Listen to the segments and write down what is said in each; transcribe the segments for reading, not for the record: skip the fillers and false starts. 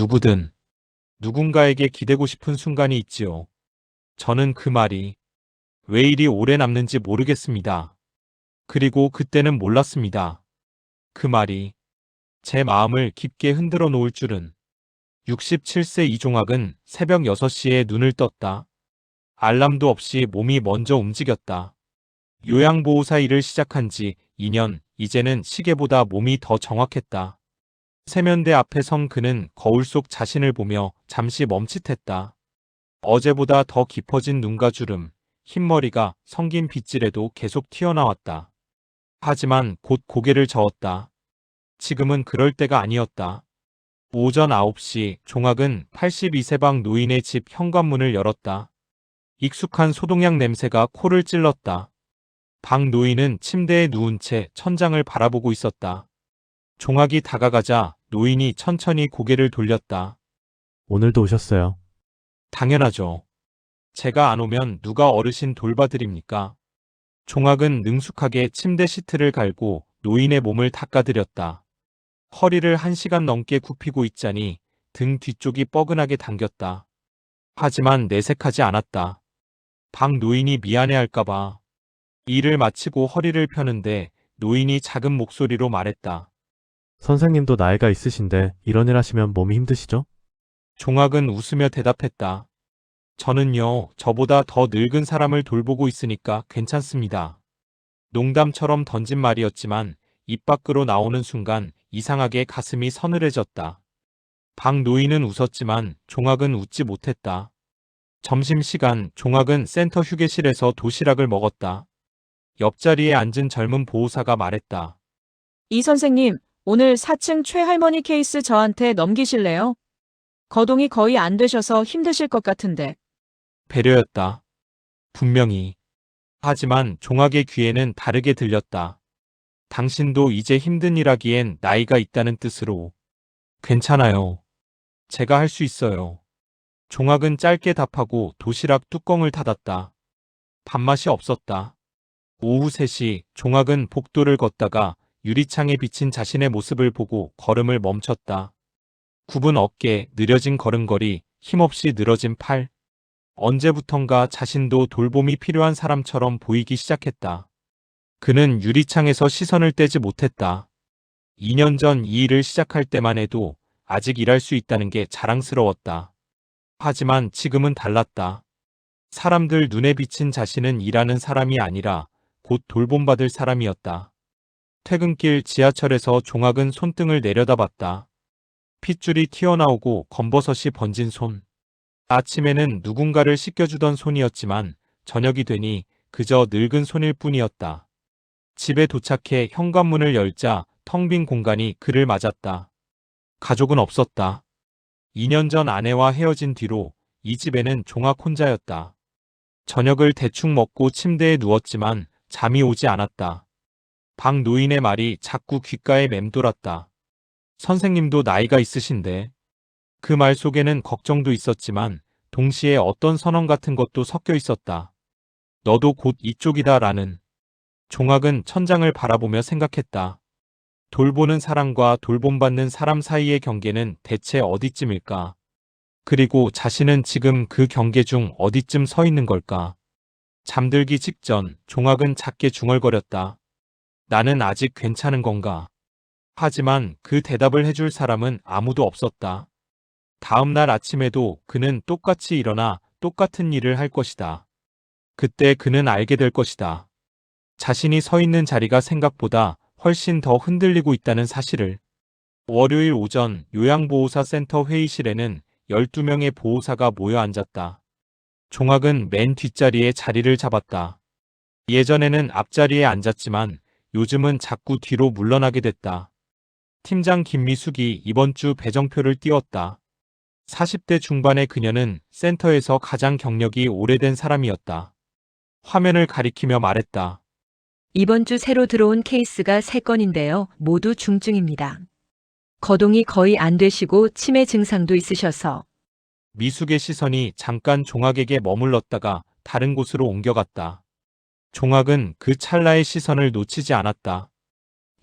누구든 누군가에게 기대고 싶은 순간이 있지요. 저는 그 말이 왜 이리 오래 남는지 모르겠습니다. 그리고 그때는 몰랐습니다. 그 말이 제 마음을 깊게 흔들어 놓을 줄은. 67세 이종학은 새벽 6시에 눈을 떴다. 알람도 없이 몸이 먼저 움직였다. 요양보호사 일을 시작한 지 2년, 이제는 시계보다 몸이 더 정확했다. 세면대 앞에 선 그는 거울 속 자신을 보며 잠시 멈칫했다. 어제보다 더 깊어진 눈과 주름, 흰머리가 성긴 빗질에도 계속 튀어나왔다. 하지만 곧 고개를 저었다. 지금은 그럴 때가 아니었다. 오전 9시 종학은 82세방 노인의 집 현관문을 열었다. 익숙한 소독약 냄새가 코를 찔렀다. 방 노인은 침대에 누운 채 천장을 바라보고 있었다. 종학이 다가가자 노인이 천천히 고개를 돌렸다. 오늘도 오셨어요. 당연하죠. 제가 안 오면 누가 어르신 돌봐드립니까? 종학은 능숙하게 침대 시트를 갈고 노인의 몸을 닦아드렸다. 허리를 1시간 넘게 굽히고 있자니 등 뒤쪽이 뻐근하게 당겼다. 하지만 내색하지 않았다. 방 노인이 미안해할까봐. 일을 마치고 허리를 펴는데 노인이 작은 목소리로 말했다. 선생님도 나이가 있으신데 이런 일 하시면 몸이 힘드시죠? 종학은 웃으며 대답했다. 저는요, 저보다 더 늙은 사람을 돌보고 있으니까 괜찮습니다. 농담처럼 던진 말이었지만 입 밖으로 나오는 순간 이상하게 가슴이 서늘해졌다. 방 노인은 웃었지만 종학은 웃지 못했다. 점심시간 종학은 센터 휴게실에서 도시락을 먹었다. 옆자리에 앉은 젊은 보호사가 말했다. 이 선생님, 오늘 4층 최할머니 케이스 저한테 넘기실래요? 거동이 거의 안 되셔서 힘드실 것 같은데. 배려였다. 분명히. 하지만 종학의 귀에는 다르게 들렸다. 당신도 이제 힘든 일 하기엔 나이가 있다는 뜻으로. 괜찮아요. 제가 할 수 있어요. 종학은 짧게 답하고 도시락 뚜껑을 닫았다. 밥맛이 없었다. 오후 3시 종학은 복도를 걷다가 유리창에 비친 자신의 모습을 보고 걸음을 멈췄다. 굽은 어깨, 느려진 걸음걸이, 힘없이 늘어진 팔. 언제부턴가 자신도 돌봄이 필요한 사람처럼 보이기 시작했다. 그는 유리창에서 시선을 떼지 못했다. 2년 전 이 일을 시작할 때만 해도 아직 일할 수 있다는 게 자랑스러웠다. 하지만 지금은 달랐다. 사람들 눈에 비친 자신은 일하는 사람이 아니라 곧 돌봄받을 사람이었다. 퇴근길 지하철에서 종학은 손등을 내려다봤다. 핏줄이 튀어나오고 검버섯이 번진 손. 아침에는 누군가를 씻겨주던 손이었지만 저녁이 되니 그저 늙은 손일 뿐이었다. 집에 도착해 현관문을 열자 텅 빈 공간이 그를 맞았다. 가족은 없었다. 2년 전 아내와 헤어진 뒤로 이 집에는 종학 혼자였다. 저녁을 대충 먹고 침대에 누웠지만 잠이 오지 않았다. 방 노인의 말이 자꾸 귓가에 맴돌았다. 선생님도 나이가 있으신데. 그 말 속에는 걱정도 있었지만 동시에 어떤 선언 같은 것도 섞여 있었다. 너도 곧 이쪽이다 라는. 종학은 천장을 바라보며 생각했다. 돌보는 사람과 돌봄받는 사람 사이의 경계는 대체 어디쯤일까? 그리고 자신은 지금 그 경계 중 어디쯤 서 있는 걸까? 잠들기 직전 종학은 작게 중얼거렸다. 나는 아직 괜찮은 건가? 하지만 그 대답을 해줄 사람은 아무도 없었다. 다음 날 아침에도 그는 똑같이 일어나 똑같은 일을 할 것이다. 그때 그는 알게 될 것이다. 자신이 서 있는 자리가 생각보다 훨씬 더 흔들리고 있다는 사실을. 월요일 오전 요양보호사 센터 회의실에는 12명의 보호사가 모여 앉았다. 종학은 맨 뒷자리에 자리를 잡았다. 예전에는 앞자리에 앉았지만 요즘은 자꾸 뒤로 물러나게 됐다. 팀장 김미숙이 이번 주 배정표를 띄웠다. 40대 중반의 그녀는 센터에서 가장 경력이 오래된 사람이었다. 화면을 가리키며 말했다. 이번 주 새로 들어온 케이스가 3건인데요. 모두 중증입니다. 거동이 거의 안 되시고 치매 증상도 있으셔서. 미숙의 시선이 잠깐 종학에게 머물렀다가 다른 곳으로 옮겨갔다. 종학은 그 찰나의 시선을 놓치지 않았다.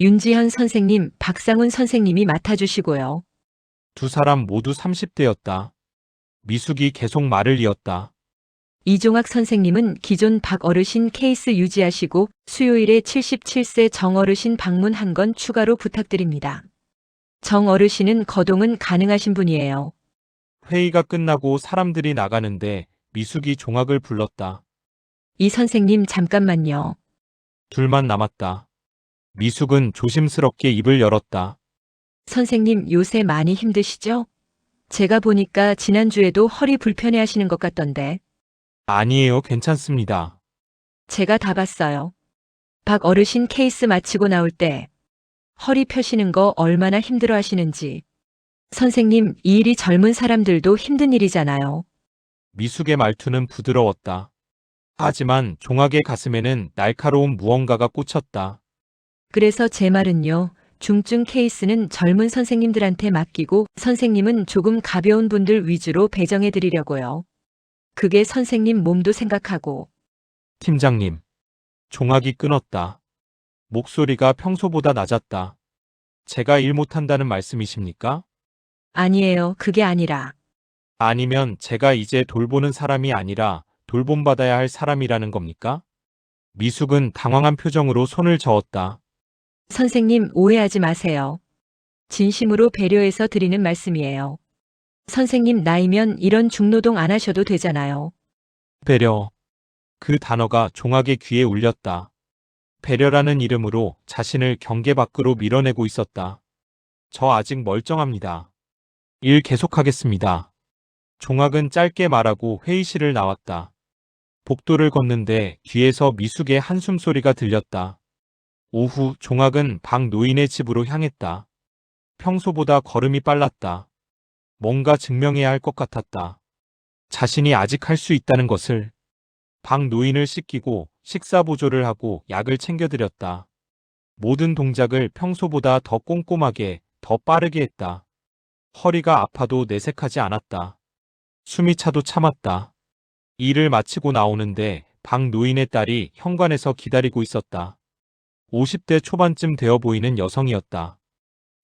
윤지현 선생님, 박상훈 선생님이 맡아주시고요. 두 사람 모두 30대였다. 미숙이 계속 말을 이었다. 이종학 선생님은 기존 박 어르신 케이스 유지하시고 수요일에 77세 정 어르신 방문 한 건 추가로 부탁드립니다. 정 어르신은 거동은 가능하신 분이에요. 회의가 끝나고 사람들이 나가는데 미숙이 종학을 불렀다. 이 선생님 잠깐만요. 둘만 남았다. 미숙은 조심스럽게 입을 열었다. 선생님 요새 많이 힘드시죠? 제가 보니까 지난주에도 허리 불편해 하시는 것 같던데. 아니에요, 괜찮습니다. 제가 다 봤어요. 박 어르신 케이스 마치고 나올 때 허리 펴시는 거 얼마나 힘들어 하시는지. 선생님, 이 일이 젊은 사람들도 힘든 일이잖아요. 미숙의 말투는 부드러웠다. 하지만 종학의 가슴에는 날카로운 무언가가 꽂혔다. 그래서 제 말은요. 중증 케이스는 젊은 선생님들한테 맡기고 선생님은 조금 가벼운 분들 위주로 배정해 드리려고요. 그게 선생님 몸도 생각하고. 팀장님. 종학이 끊었다. 목소리가 평소보다 낮았다. 제가 일 못한다는 말씀이십니까? 아니에요. 그게 아니라. 아니면 제가 이제 돌보는 사람이 아니라 돌봄받아야 할 사람이라는 겁니까? 미숙은 당황한 표정으로 손을 저었다. 선생님 오해하지 마세요. 진심으로 배려해서 드리는 말씀이에요. 선생님 나이면 이런 중노동 안 하셔도 되잖아요. 배려. 그 단어가 종학의 귀에 울렸다. 배려라는 이름으로 자신을 경계 밖으로 밀어내고 있었다. 저 아직 멀쩡합니다. 일 계속하겠습니다. 종학은 짧게 말하고 회의실을 나왔다. 복도를 걷는데 뒤에서 미숙의 한숨 소리가 들렸다. 오후 종학은 박 노인의 집으로 향했다. 평소보다 걸음이 빨랐다. 뭔가 증명해야 할 것 같았다. 자신이 아직 할 수 있다는 것을. 박 노인을 씻기고 식사 보조를 하고 약을 챙겨드렸다. 모든 동작을 평소보다 더 꼼꼼하게, 더 빠르게 했다. 허리가 아파도 내색하지 않았다. 숨이 차도 참았다. 일을 마치고 나오는데 박 노인의 딸이 현관에서 기다리고 있었다. 50대 초반쯤 되어 보이는 여성이었다.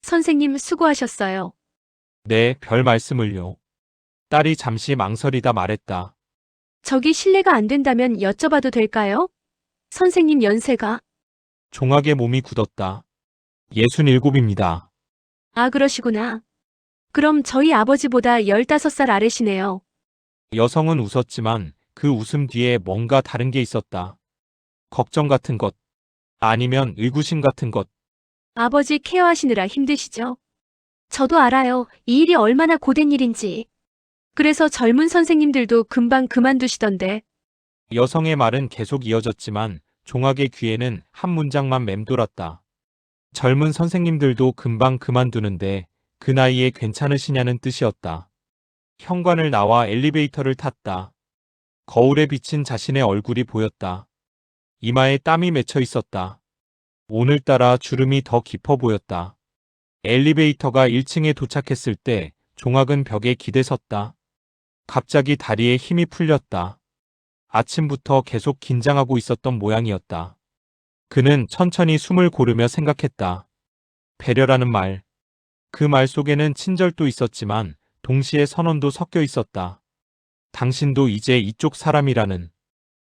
선생님 수고하셨어요. 네, 별 말씀을요. 딸이 잠시 망설이다 말했다. 저기 실례가 안 된다면 여쭤봐도 될까요? 선생님 연세가. 종학의 몸이 굳었다. 67입니다. 아, 그러시구나. 그럼 저희 아버지보다 15살 아래시네요. 여성은 웃었지만 그 웃음 뒤에 뭔가 다른 게 있었다. 걱정 같은 것, 아니면 의구심 같은 것. 아버지 케어하시느라 힘드시죠? 저도 알아요. 이 일이 얼마나 고된 일인지. 그래서 젊은 선생님들도 금방 그만두시던데. 여성의 말은 계속 이어졌지만 종학의 귀에는 한 문장만 맴돌았다. 젊은 선생님들도 금방 그만두는데 그 나이에 괜찮으시냐는 뜻이었다. 현관을 나와 엘리베이터를 탔다. 거울에 비친 자신의 얼굴이 보였다. 이마에 땀이 맺혀 있었다. 오늘따라 주름이 더 깊어 보였다. 엘리베이터가 1층에 도착했을 때 종학은 벽에 기대섰다. 갑자기 다리에 힘이 풀렸다. 아침부터 계속 긴장하고 있었던 모양이었다. 그는 천천히 숨을 고르며 생각했다. 배려라는 말. 그 말 속에는 친절도 있었지만 동시에 선언도 섞여 있었다. 당신도 이제 이쪽 사람이라는.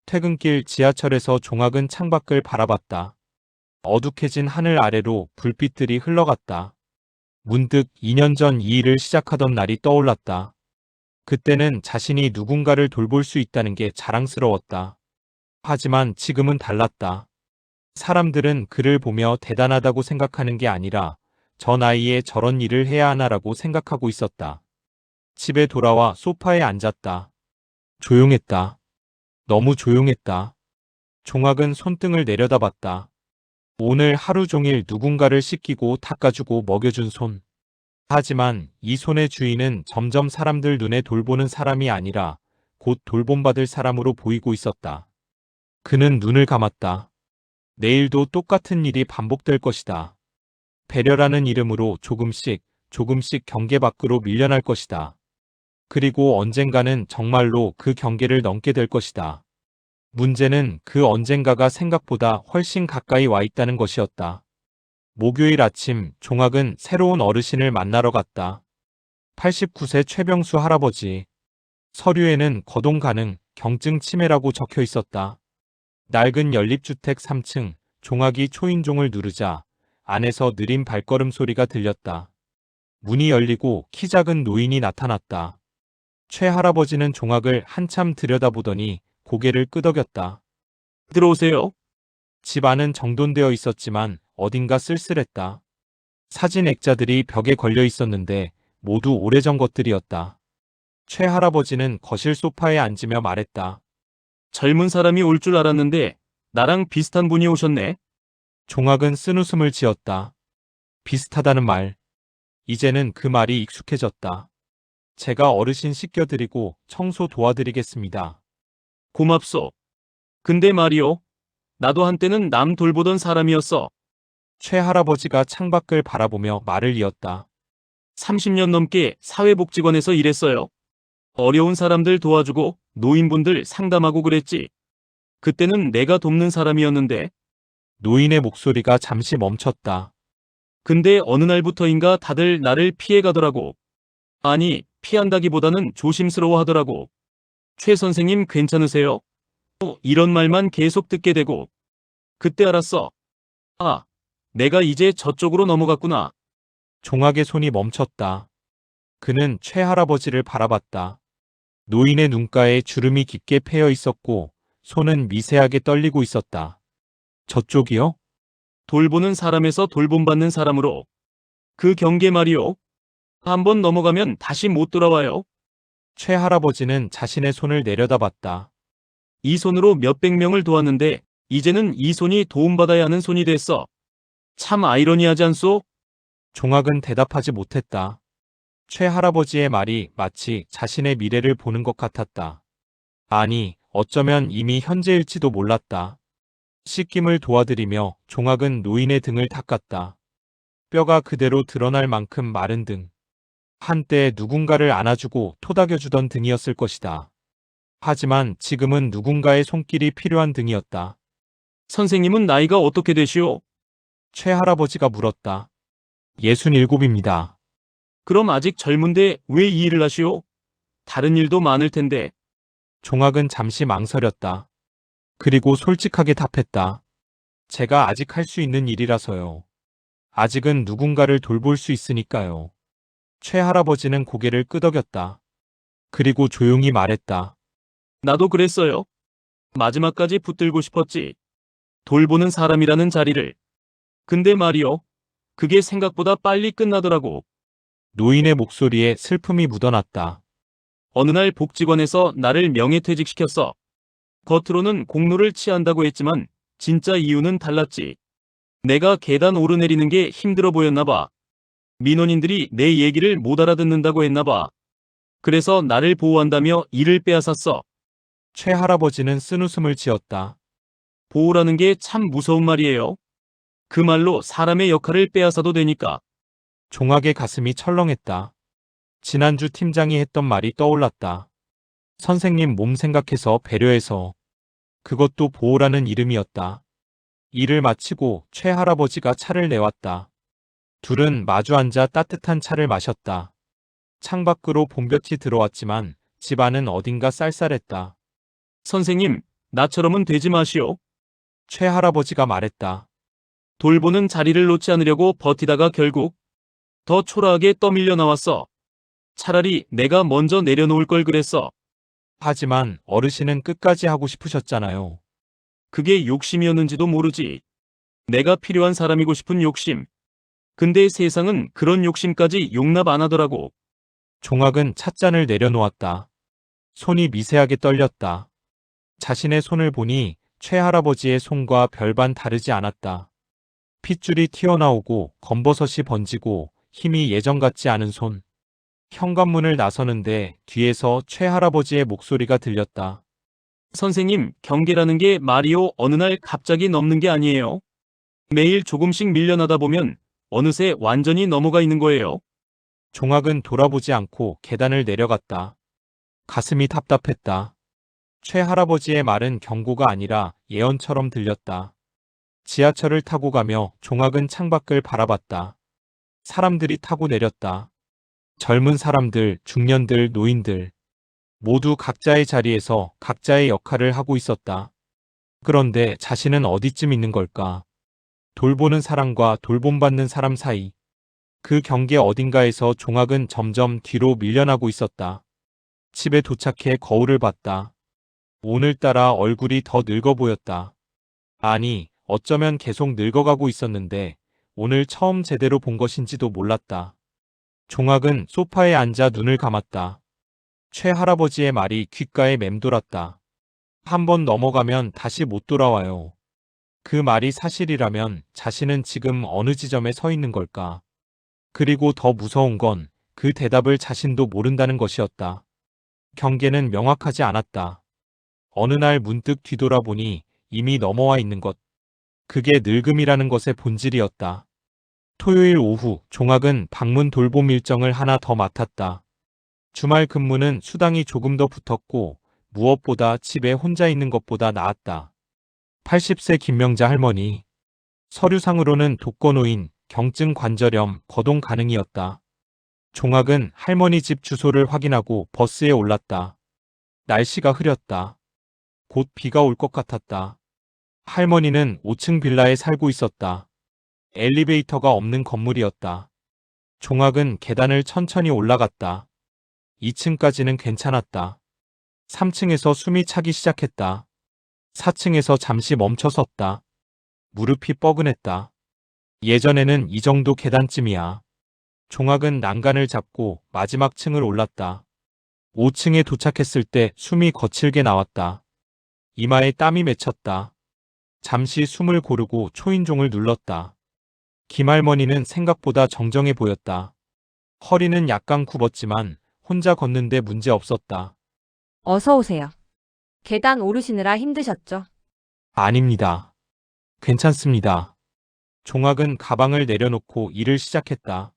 퇴근길 지하철에서 종학은 창밖을 바라봤다. 어둑해진 하늘 아래로 불빛들이 흘러갔다. 문득 2년 전 이 일을 시작하던 날이 떠올랐다. 그때는 자신이 누군가를 돌볼 수 있다는 게 자랑스러웠다. 하지만 지금은 달랐다. 사람들은 그를 보며 대단하다고 생각하는 게 아니라 저 나이에 저런 일을 해야 하나라고 생각하고 있었다. 집에 돌아와 소파에 앉았다. 조용했다. 너무 조용했다. 종학은 손등을 내려다봤다. 오늘 하루 종일 누군가를 씻기고 닦아주고 먹여준 손. 하지만 이 손의 주인은 점점 사람들 눈에 돌보는 사람이 아니라 곧 돌봄받을 사람으로 보이고 있었다. 그는 눈을 감았다. 내일도 똑같은 일이 반복될 것이다. 배려라는 이름으로 조금씩 경계 밖으로 밀려날 것이다. 그리고 언젠가는 정말로 그 경계를 넘게 될 것이다. 문제는 그 언젠가가 생각보다 훨씬 가까이 와 있다는 것이었다. 목요일 아침 종학은 새로운 어르신을 만나러 갔다. 89세 최병수 할아버지. 서류에는 거동 가능, 경증 치매라고 적혀 있었다. 낡은 연립주택 3층, 종아기 초인종을 누르자 안에서 느린 발걸음 소리가 들렸다. 문이 열리고 키 작은 노인이 나타났다. 최 할아버지는 종악을 한참 들여다보더니 고개를 끄덕였다. 들어오세요. 집 안은 정돈되어 있었지만 어딘가 쓸쓸했다. 사진 액자들이 벽에 걸려 있었는데 모두 오래전 것들이었다. 최 할아버지는 거실 소파에 앉으며 말했다. 젊은 사람이 올 줄 알았는데 나랑 비슷한 분이 오셨네. 종악은 쓴웃음을 지었다. 비슷하다는 말. 이제는 그 말이 익숙해졌다. 제가 어르신 씻겨드리고 청소 도와드리겠습니다. 고맙소. 근데 말이요. 나도 한때는 남 돌보던 사람이었어. 최 할아버지가 창밖을 바라보며 말을 이었다. 30년 넘게 사회복지관에서 일했어요. 어려운 사람들 도와주고 노인분들 상담하고 그랬지. 그때는 내가 돕는 사람이었는데, 노인의 목소리가 잠시 멈췄다. 근데 어느 날부터인가 다들 나를 피해가더라고. 아니, 피한다기보다는 조심스러워 하더라고. 최 선생님 괜찮으세요? 이런 말만 계속 듣게 되고. 그때 알았어. 아, 내가 이제 저쪽으로 넘어갔구나. 종악의 손이 멈췄다. 그는 최 할아버지를 바라봤다. 노인의 눈가에 주름이 깊게 패여 있었고 손은 미세하게 떨리고 있었다. 저쪽이요? 돌보는 사람에서 돌봄받는 사람으로. 그 경계 말이요. 한번 넘어가면 다시 못 돌아와요. 최 할아버지는 자신의 손을 내려다봤다. 이 손으로 몇백 명을 도왔는데 이제는 이 손이 도움받아야 하는 손이 됐어. 참 아이러니하지 않소? 종악은 대답하지 못했다. 최 할아버지의 말이 마치 자신의 미래를 보는 것 같았다. 아니, 어쩌면 이미 현재일지도 몰랐다. 씻김을 도와드리며 종악은 노인의 등을 닦았다. 뼈가 그대로 드러날 만큼 마른 등. 한때 누군가를 안아주고 토닥여주던 등이었을 것이다. 하지만 지금은 누군가의 손길이 필요한 등이었다. 선생님은 나이가 어떻게 되시오? 최 할아버지가 물었다. 67입니다. 그럼 아직 젊은데 왜 이 일을 하시오? 다른 일도 많을 텐데. 종악은 잠시 망설였다. 그리고 솔직하게 답했다. 제가 아직 할 수 있는 일이라서요. 아직은 누군가를 돌볼 수 있으니까요. 최 할아버지는 고개를 끄덕였다. 그리고 조용히 말했다. 나도 그랬어요. 마지막까지 붙들고 싶었지. 돌보는 사람이라는 자리를. 근데 말이요. 그게 생각보다 빨리 끝나더라고. 노인의 목소리에 슬픔이 묻어났다. 어느 날 복지관에서 나를 명예퇴직시켰어. 겉으로는 공로를 취한다고 했지만 진짜 이유는 달랐지. 내가 계단 오르내리는 게 힘들어 보였나 봐. 민원인들이 내 얘기를 못 알아듣는다고 했나 봐. 그래서 나를 보호한다며 일을 빼앗았어. 최 할아버지는 쓴웃음을 지었다. 보호라는 게 참 무서운 말이에요. 그 말로 사람의 역할을 빼앗아도 되니까. 종악의 가슴이 철렁했다. 지난주 팀장이 했던 말이 떠올랐다. 선생님 몸 생각해서 배려해서. 그것도 보호라는 이름이었다. 일을 마치고 최 할아버지가 차를 내왔다. 둘은 마주 앉아 따뜻한 차를 마셨다. 창밖으로 봄볕이 들어왔지만 집 안은 어딘가 쌀쌀했다. 선생님, 나처럼은 되지 마시오. 최 할아버지가 말했다. 돌보는 자리를 놓지 않으려고 버티다가 결국 더 초라하게 떠밀려 나왔어. 차라리 내가 먼저 내려놓을 걸 그랬어. 하지만 어르신은 끝까지 하고 싶으셨잖아요. 그게 욕심이었는지도 모르지. 내가 필요한 사람이고 싶은 욕심. 근데 세상은 그런 욕심까지 용납 안 하더라고. 종악은 찻잔을 내려놓았다. 손이 미세하게 떨렸다. 자신의 손을 보니 최 할아버지의 손과 별반 다르지 않았다. 핏줄이 튀어나오고 검버섯이 번지고 힘이 예전 같지 않은 손. 현관문을 나서는데 뒤에서 최 할아버지의 목소리가 들렸다. 선생님, 경계라는 게 말이요 어느 날 갑자기 넘는 게 아니에요. 매일 조금씩 밀려나다 보면 어느새 완전히 넘어가 있는 거예요. 종악은 돌아보지 않고 계단을 내려갔다. 가슴이 답답했다. 최 할아버지의 말은 경고가 아니라 예언처럼 들렸다. 지하철을 타고 가며 종악은 창밖을 바라봤다. 사람들이 타고 내렸다. 젊은 사람들, 중년들, 노인들 모두 각자의 자리에서 각자의 역할을 하고 있었다. 그런데 자신은 어디쯤 있는 걸까? 돌보는 사람과 돌봄받는 사람 사이. 그 경계 어딘가에서 종학은 점점 뒤로 밀려나고 있었다. 집에 도착해 거울을 봤다. 오늘따라 얼굴이 더 늙어 보였다. 아니, 어쩌면 계속 늙어가고 있었는데 오늘 처음 제대로 본 것인지도 몰랐다. 종학은 소파에 앉아 눈을 감았다. 최 할아버지의 말이 귓가에 맴돌았다. 한 번 넘어가면 다시 못 돌아와요. 그 말이 사실이라면 자신은 지금 어느 지점에 서 있는 걸까? 그리고 더 무서운 건 그 대답을 자신도 모른다는 것이었다. 경계는 명확하지 않았다. 어느 날 문득 뒤돌아보니 이미 넘어와 있는 것. 그게 늙음이라는 것의 본질이었다. 토요일 오후 종학은 방문 돌봄 일정을 하나 더 맡았다. 주말 근무는 수당이 조금 더 붙었고 무엇보다 집에 혼자 있는 것보다 나았다. 80세 김명자 할머니. 서류상으로는 독거노인, 경증 관절염, 거동 가능이었다. 종학은 할머니 집 주소를 확인하고 버스에 올랐다. 날씨가 흐렸다. 곧 비가 올 것 같았다. 할머니는 5층 빌라에 살고 있었다. 엘리베이터가 없는 건물이었다. 종학은 계단을 천천히 올라갔다. 2층까지는 괜찮았다. 3층에서 숨이 차기 시작했다. 4층에서 잠시 멈춰섰다. 무릎이 뻐근했다. 예전에는 이 정도 계단쯤이야. 종학은 난간을 잡고 마지막 층을 올랐다. 5층에 도착했을 때 숨이 거칠게 나왔다. 이마에 땀이 맺혔다. 잠시 숨을 고르고 초인종을 눌렀다. 김할머니는 생각보다 정정해 보였다. 허리는 약간 굽었지만 혼자 걷는데 문제 없었다. 어서 오세요. 계단 오르시느라 힘드셨죠? 아닙니다. 괜찮습니다. 종학은 가방을 내려놓고 일을 시작했다.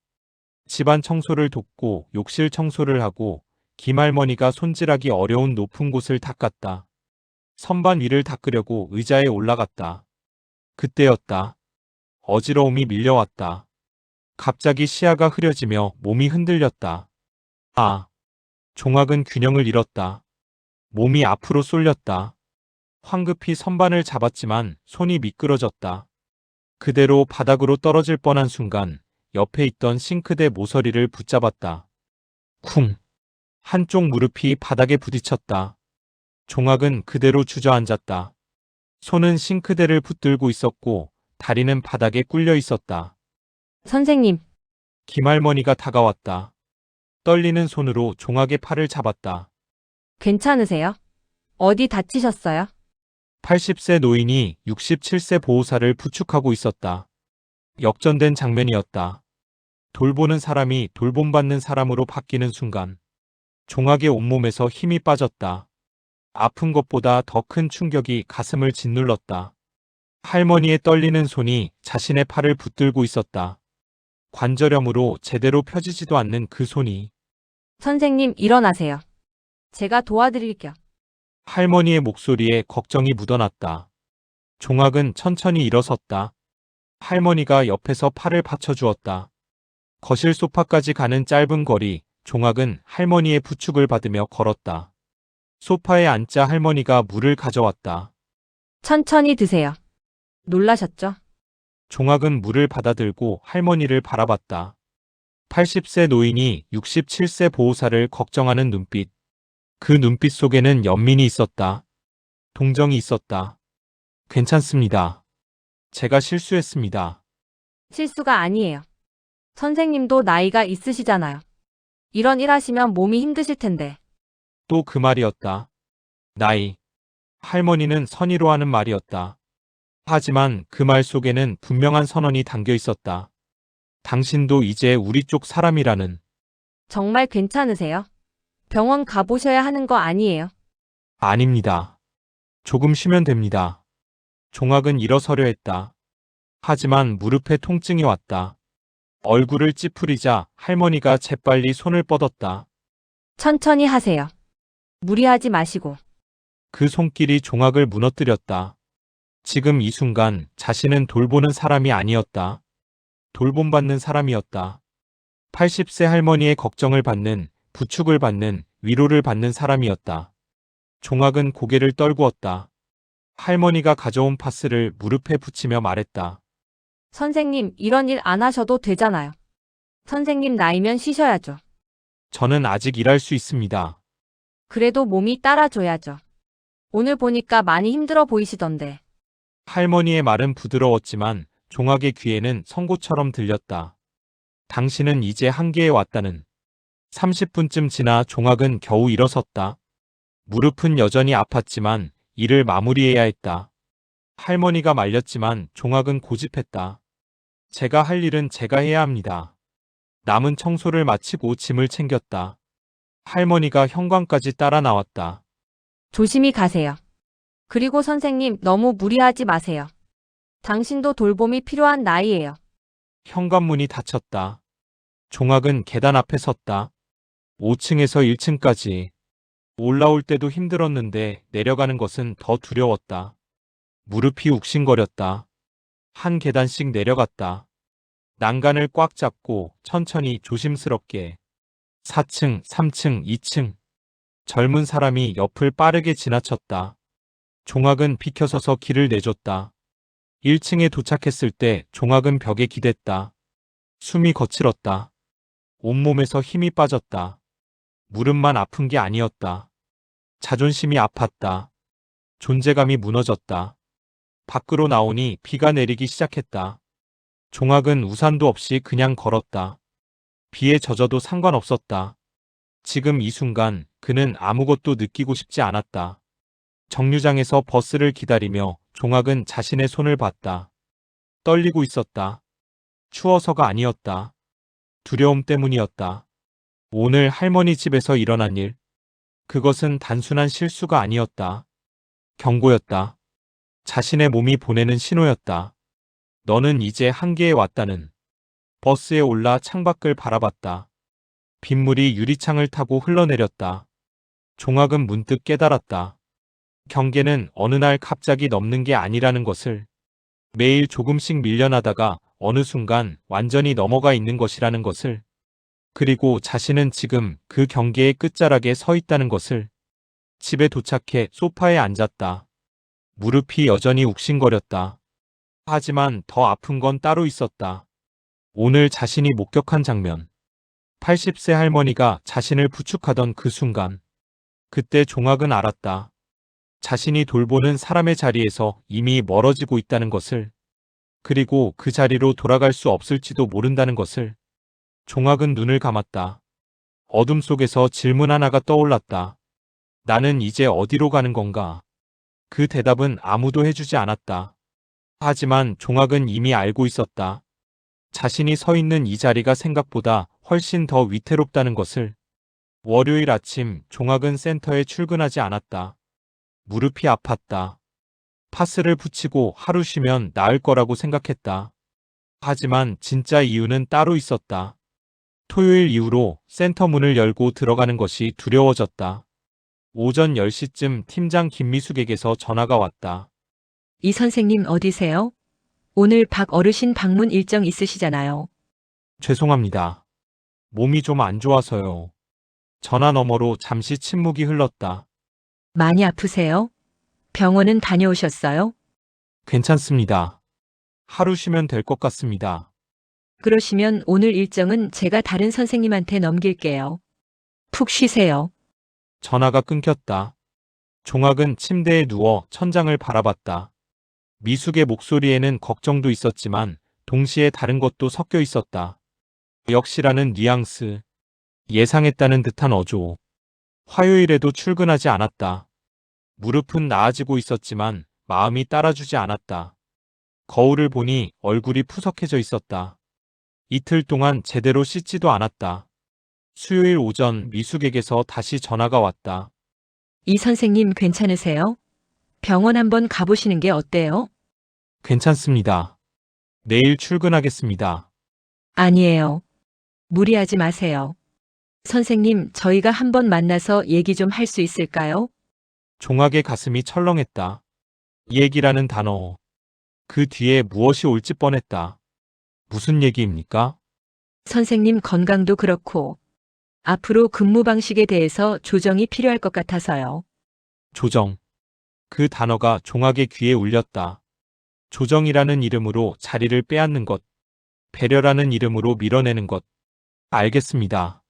집안 청소를 돕고 욕실 청소를 하고 김할머니가 손질하기 어려운 높은 곳을 닦았다. 선반 위를 닦으려고 의자에 올라갔다. 그때였다. 어지러움이 밀려왔다. 갑자기 시야가 흐려지며 몸이 흔들렸다. 아! 종학은 균형을 잃었다. 몸이 앞으로 쏠렸다. 황급히 선반을 잡았지만 손이 미끄러졌다. 그대로 바닥으로 떨어질 뻔한 순간 옆에 있던 싱크대 모서리를 붙잡았다. 쿵! 한쪽 무릎이 바닥에 부딪혔다. 종학은 그대로 주저앉았다. 손은 싱크대를 붙들고 있었고 다리는 바닥에 꿀려 있었다. 선생님, 김할머니가 다가왔다. 떨리는 손으로 종학의 팔을 잡았다. 괜찮으세요? 어디 다치셨어요? 80세 노인이 67세 보호사를 부축하고 있었다. 역전된 장면이었다. 돌보는 사람이 돌봄받는 사람으로 바뀌는 순간 종학의 온몸에서 힘이 빠졌다. 아픈 것보다 더 큰 충격이 가슴을 짓눌렀다. 할머니의 떨리는 손이 자신의 팔을 붙들고 있었다. 관절염으로 제대로 펴지지도 않는 그 손이. 선생님, 일어나세요. 제가 도와드릴게요. 할머니의 목소리에 걱정이 묻어났다. 종학은 천천히 일어섰다. 할머니가 옆에서 팔을 받쳐주었다. 거실 소파까지 가는 짧은 거리, 종학은 할머니의 부축을 받으며 걸었다. 소파에 앉자 할머니가 물을 가져왔다. 천천히 드세요. 놀라셨죠? 종학은 물을 받아들고 할머니를 바라봤다. 80세 노인이 67세 보호사를 걱정하는 눈빛. 그 눈빛 속에는 연민이 있었다. 동정이 있었다. 괜찮습니다. 제가 실수했습니다. 실수가 아니에요. 선생님도 나이가 있으시잖아요. 이런 일 하시면 몸이 힘드실 텐데. 또 그 말이었다. 나이. 할머니는 선의로 하는 말이었다. 하지만 그 말 속에는 분명한 선언이 담겨 있었다. 당신도 이제 우리 쪽 사람이라는. 정말 괜찮으세요? 병원 가보셔야 하는 거 아니에요? 아닙니다. 조금 쉬면 됩니다. 종학은 일어서려 했다. 하지만 무릎에 통증이 왔다. 얼굴을 찌푸리자 할머니가 재빨리 손을 뻗었다. 천천히 하세요. 무리하지 마시고. 그 손길이 종학을 무너뜨렸다. 지금 이 순간 자신은 돌보는 사람이 아니었다. 돌봄받는 사람이었다. 80세 할머니의 걱정을 받는, 부축을 받는, 위로를 받는 사람이었다. 종학은 고개를 떨구었다. 할머니가 가져온 파스를 무릎에 붙이며 말했다. 선생님, 이런 일 안 하셔도 되잖아요. 선생님 나이면 쉬셔야죠. 저는 아직 일할 수 있습니다. 그래도 몸이 따라줘야죠. 오늘 보니까 많이 힘들어 보이시던데. 할머니의 말은 부드러웠지만 종학의 귀에는 선고처럼 들렸다. 당신은 이제 한계에 왔다는. 30분쯤 지나 종학은 겨우 일어섰다. 무릎은 여전히 아팠지만 일을 마무리해야 했다. 할머니가 말렸지만 종학은 고집했다. 제가 할 일은 제가 해야 합니다. 남은 청소를 마치고 짐을 챙겼다. 할머니가 현관까지 따라 나왔다. 조심히 가세요. 그리고 선생님 너무 무리하지 마세요. 당신도 돌봄이 필요한 나이예요. 현관문이 닫혔다. 종학은 계단 앞에 섰다. 5층에서 1층까지. 올라올 때도 힘들었는데 내려가는 것은 더 두려웠다. 무릎이 욱신거렸다. 한 계단씩 내려갔다. 난간을 꽉 잡고 천천히 조심스럽게. 4층, 3층, 2층. 젊은 사람이 옆을 빠르게 지나쳤다. 종학은 비켜서서 길을 내줬다. 1층에 도착했을 때 종학은 벽에 기댔다. 숨이 거칠었다. 온몸에서 힘이 빠졌다. 무릎만 아픈 게 아니었다. 자존심이 아팠다. 존재감이 무너졌다. 밖으로 나오니 비가 내리기 시작했다. 종학은 우산도 없이 그냥 걸었다. 비에 젖어도 상관없었다. 지금 이 순간 그는 아무것도 느끼고 싶지 않았다. 정류장에서 버스를 기다리며 종학은 자신의 손을 봤다. 떨리고 있었다. 추워서가 아니었다. 두려움 때문이었다. 오늘 할머니 집에서 일어난 일. 그것은 단순한 실수가 아니었다. 경고였다. 자신의 몸이 보내는 신호였다. 너는 이제 한계에 왔다는. 버스에 올라 창밖을 바라봤다. 빗물이 유리창을 타고 흘러내렸다. 종학은 문득 깨달았다. 경계는 어느 날 갑자기 넘는 게 아니라는 것을. 매일 조금씩 밀려나다가 어느 순간 완전히 넘어가 있는 것이라는 것을. 그리고 자신은 지금 그 경계의 끝자락에 서 있다는 것을. 집에 도착해 소파에 앉았다. 무릎이 여전히 욱신거렸다. 하지만 더 아픈 건 따로 있었다. 오늘 자신이 목격한 장면. 80세 할머니가 자신을 부축하던 그 순간. 그때 종학은 알았다. 자신이 돌보는 사람의 자리에서 이미 멀어지고 있다는 것을. 그리고 그 자리로 돌아갈 수 없을지도 모른다는 것을. 종학은 눈을 감았다. 어둠 속에서 질문 하나가 떠올랐다. 나는 이제 어디로 가는 건가? 그 대답은 아무도 해주지 않았다. 하지만 종학은 이미 알고 있었다. 자신이 서 있는 이 자리가 생각보다 훨씬 더 위태롭다는 것을. 월요일 아침 종학은 센터에 출근하지 않았다. 무릎이 아팠다. 파스를 붙이고 하루 쉬면 나을 거라고 생각했다. 하지만 진짜 이유는 따로 있었다. 토요일 이후로 센터 문을 열고 들어가는 것이 두려워졌다. 오전 10시쯤 팀장 김미숙에게서 전화가 왔다. 이 선생님 어디세요? 오늘 박 어르신 방문 일정 있으시잖아요. 죄송합니다. 몸이 좀 안 좋아서요. 전화 너머로 잠시 침묵이 흘렀다. 많이 아프세요? 병원은 다녀오셨어요? 괜찮습니다. 하루 쉬면 될 것 같습니다. 그러시면 오늘 일정은 제가 다른 선생님한테 넘길게요. 푹 쉬세요. 전화가 끊겼다. 종학은 침대에 누워 천장을 바라봤다. 미숙의 목소리에는 걱정도 있었지만 동시에 다른 것도 섞여 있었다. 역시라는 뉘앙스. 예상했다는 듯한 어조. 화요일에도 출근하지 않았다. 무릎은 나아지고 있었지만 마음이 따라주지 않았다. 거울을 보니 얼굴이 푸석해져 있었다. 이틀 동안 제대로 씻지도 않았다. 수요일 오전 미숙에게서 다시 전화가 왔다. 이 선생님 괜찮으세요? 병원 한번 가보시는 게 어때요? 괜찮습니다. 내일 출근하겠습니다. 아니에요. 무리하지 마세요. 선생님, 저희가 한번 만나서 얘기 좀 할 수 있을까요? 종학의 가슴이 철렁했다. 얘기라는 단어. 그 뒤에 무엇이 올지 뻔했다. 무슨 얘기입니까? 선생님 건강도 그렇고 앞으로 근무 방식에 대해서 조정이 필요할 것 같아서요. 조정. 그 단어가 종학의 귀에 울렸다. 조정이라는 이름으로 자리를 빼앗는 것, 배려라는 이름으로 밀어내는 것. 알겠습니다.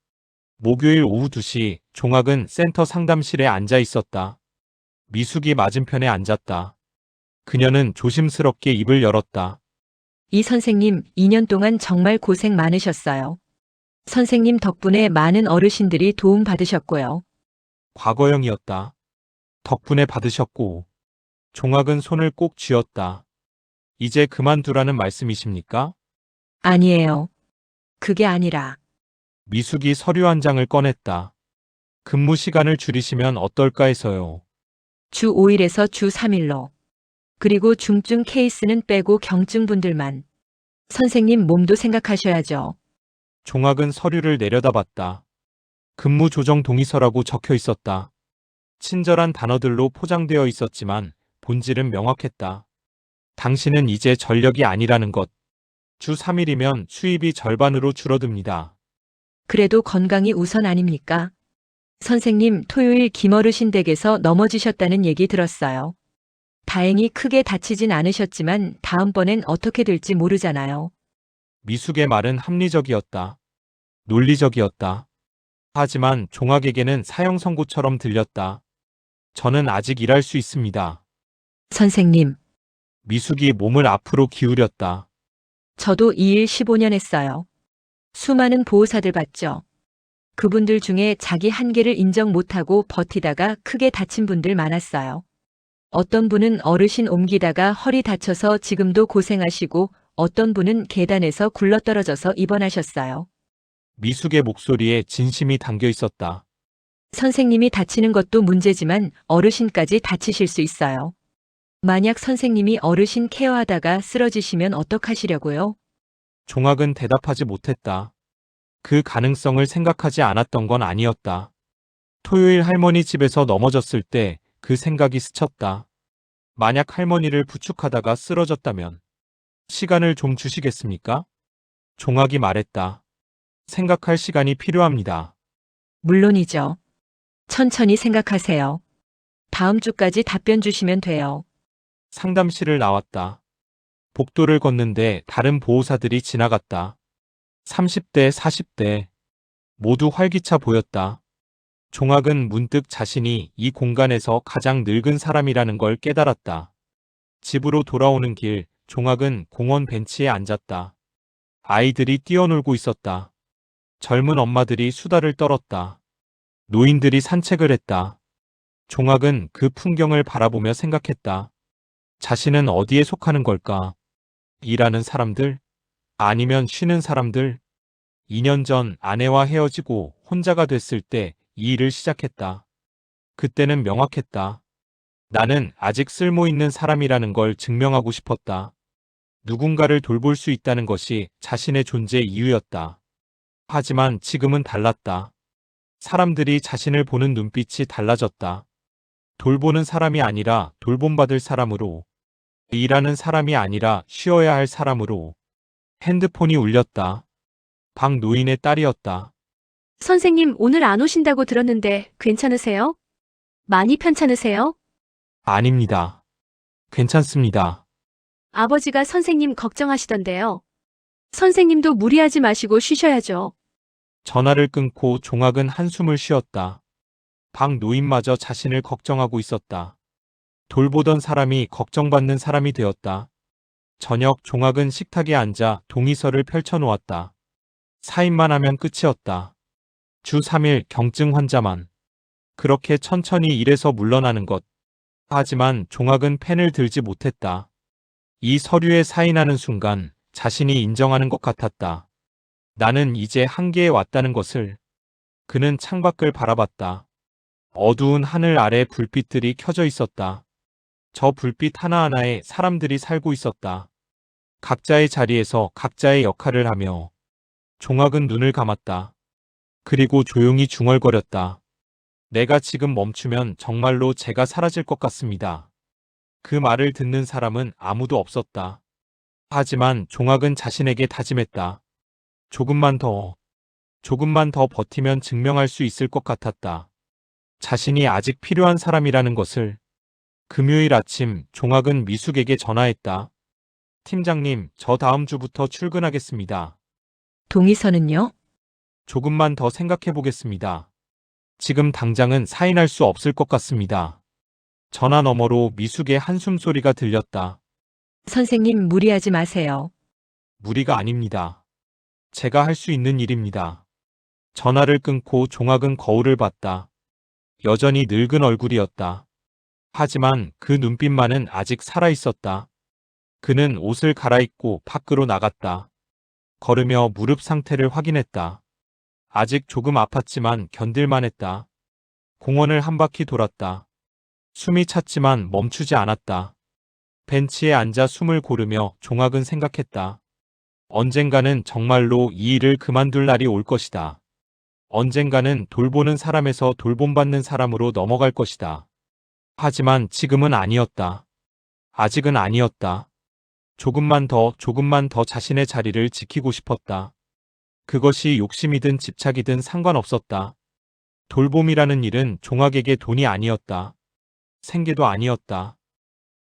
목요일 오후 2시 종학은 센터 상담실에 앉아 있었다. 미숙이 맞은편에 앉았다. 그녀는 조심스럽게 입을 열었다. 이 선생님 2년 동안 정말 고생 많으셨어요. 선생님 덕분에 많은 어르신들이 도움 받으셨고요. 과거형이었다. 덕분에 받으셨고. 종학은 손을 꼭 쥐었다. 이제 그만두라는 말씀이십니까? 아니에요. 그게 아니라 미숙이 서류 한 장을 꺼냈다. 근무 시간을 줄이시면 어떨까 해서요. 주 5일에서 주 3일로. 그리고 중증 케이스는 빼고 경증 분들만. 선생님 몸도 생각하셔야죠. 종학은 서류를 내려다봤다. 근무 조정 동의서라고 적혀 있었다. 친절한 단어들로 포장되어 있었지만 본질은 명확했다. 당신은 이제 전력이 아니라는 것. 주 3일이면 수입이 절반으로 줄어듭니다. 그래도 건강이 우선 아닙니까? 선생님 토요일 김어르신 댁에서 넘어지셨다는 얘기 들었어요. 다행히 크게 다치진 않으셨지만 다음번엔 어떻게 될지 모르잖아요. 미숙의 말은 합리적이었다. 논리적이었다. 하지만 종학에게는 사형 선고처럼 들렸다. 저는 아직 일할 수 있습니다. 선생님, 미숙이 몸을 앞으로 기울였다. 저도 이 일 15년 했어요. 수많은 보호사들 봤죠. 그분들 중에 자기 한계를 인정 못하고 버티다가 크게 다친 분들 많았어요. 어떤 분은 어르신 옮기다가 허리 다쳐서 지금도 고생하시고 어떤 분은 계단에서 굴러떨어져서 입원하셨어요. 미숙의 목소리에 진심이 담겨 있었다. 선생님이 다치는 것도 문제지만 어르신까지 다치실 수 있어요. 만약 선생님이 어르신 케어하다가 쓰러지시면 어떡하시려고요? 종학은 대답하지 못했다. 그 가능성을 생각하지 않았던 건 아니었다. 토요일 할머니 집에서 넘어졌을 때 그 생각이 스쳤다. 만약 할머니를 부축하다가 쓰러졌다면 시간을 좀 주시겠습니까? 종학이 말했다. 생각할 시간이 필요합니다. 물론이죠. 천천히 생각하세요. 다음 주까지 답변 주시면 돼요. 상담실을 나왔다. 복도를 걷는데 다른 보호사들이 지나갔다. 30대, 40대. 모두 활기차 보였다. 종학은 문득 자신이 이 공간에서 가장 늙은 사람이라는 걸 깨달았다. 집으로 돌아오는 길, 종학은 공원 벤치에 앉았다. 아이들이 뛰어놀고 있었다. 젊은 엄마들이 수다를 떨었다. 노인들이 산책을 했다. 종학은 그 풍경을 바라보며 생각했다. 자신은 어디에 속하는 걸까? 일하는 사람들? 아니면 쉬는 사람들? 2년 전 아내와 헤어지고 혼자가 됐을 때 이 일을 시작했다. 그때는 명확했다. 나는 아직 쓸모있는 사람이라는 걸 증명하고 싶었다. 누군가를 돌볼 수 있다는 것이 자신의 존재 이유였다. 하지만 지금은 달랐다. 사람들이 자신을 보는 눈빛이 달라졌다. 돌보는 사람이 아니라 돌봄받을 사람으로, 일하는 사람이 아니라 쉬어야 할 사람으로. 핸드폰이 울렸다. 박 노인의 딸이었다. 선생님 오늘 안 오신다고 들었는데 괜찮으세요? 많이 편찮으세요? 아닙니다. 괜찮습니다. 아버지가 선생님 걱정하시던데요. 선생님도 무리하지 마시고 쉬셔야죠. 전화를 끊고 종학은 한숨을 쉬었다. 박 노인마저 자신을 걱정하고 있었다. 돌보던 사람이 걱정받는 사람이 되었다. 저녁 종학은 식탁에 앉아 동의서를 펼쳐놓았다. 사인만 하면 끝이었다. 주 3일 경증 환자만. 그렇게 천천히 일에서 물러나는 것. 하지만 종학은 펜을 들지 못했다. 이 서류에 사인하는 순간 자신이 인정하는 것 같았다. 나는 이제 한계에 왔다는 것을. 그는 창밖을 바라봤다. 어두운 하늘 아래 불빛들이 켜져 있었다. 저 불빛 하나하나에 사람들이 살고 있었다. 각자의 자리에서 각자의 역할을 하며. 종학은 눈을 감았다. 그리고 조용히 중얼거렸다. 내가 지금 멈추면 정말로 제가 사라질 것 같습니다. 그 말을 듣는 사람은 아무도 없었다. 하지만 종학은 자신에게 다짐했다. 조금만 더 버티면 증명할 수 있을 것 같았다. 자신이 아직 필요한 사람이라는 것을. 금요일 아침 종학은 미숙에게 전화했다. 팀장님, 저 다음 주부터 출근하겠습니다. 동의서는요? 조금만 더 생각해 보겠습니다. 지금 당장은 사인할 수 없을 것 같습니다. 전화 너머로 미숙의 한숨 소리가 들렸다. 선생님 무리하지 마세요. 무리가 아닙니다. 제가 할 수 있는 일입니다. 전화를 끊고 종학은 거울을 봤다. 여전히 늙은 얼굴이었다. 하지만 그 눈빛만은 아직 살아 있었다. 그는 옷을 갈아입고 밖으로 나갔다. 걸으며 무릎 상태를 확인했다. 아직 조금 아팠지만 견딜만 했다. 공원을 한 바퀴 돌았다. 숨이 찼지만 멈추지 않았다. 벤치에 앉아 숨을 고르며 종학은 생각했다. 언젠가는 정말로 이 일을 그만둘 날이 올 것이다. 언젠가는 돌보는 사람에서 돌봄받는 사람으로 넘어갈 것이다. 하지만 지금은 아니었다. 아직은 아니었다. 조금만 더 자신의 자리를 지키고 싶었다. 그것이 욕심이든 집착이든 상관없었다. 돌봄이라는 일은 종학에게 돈이 아니었다. 생계도 아니었다.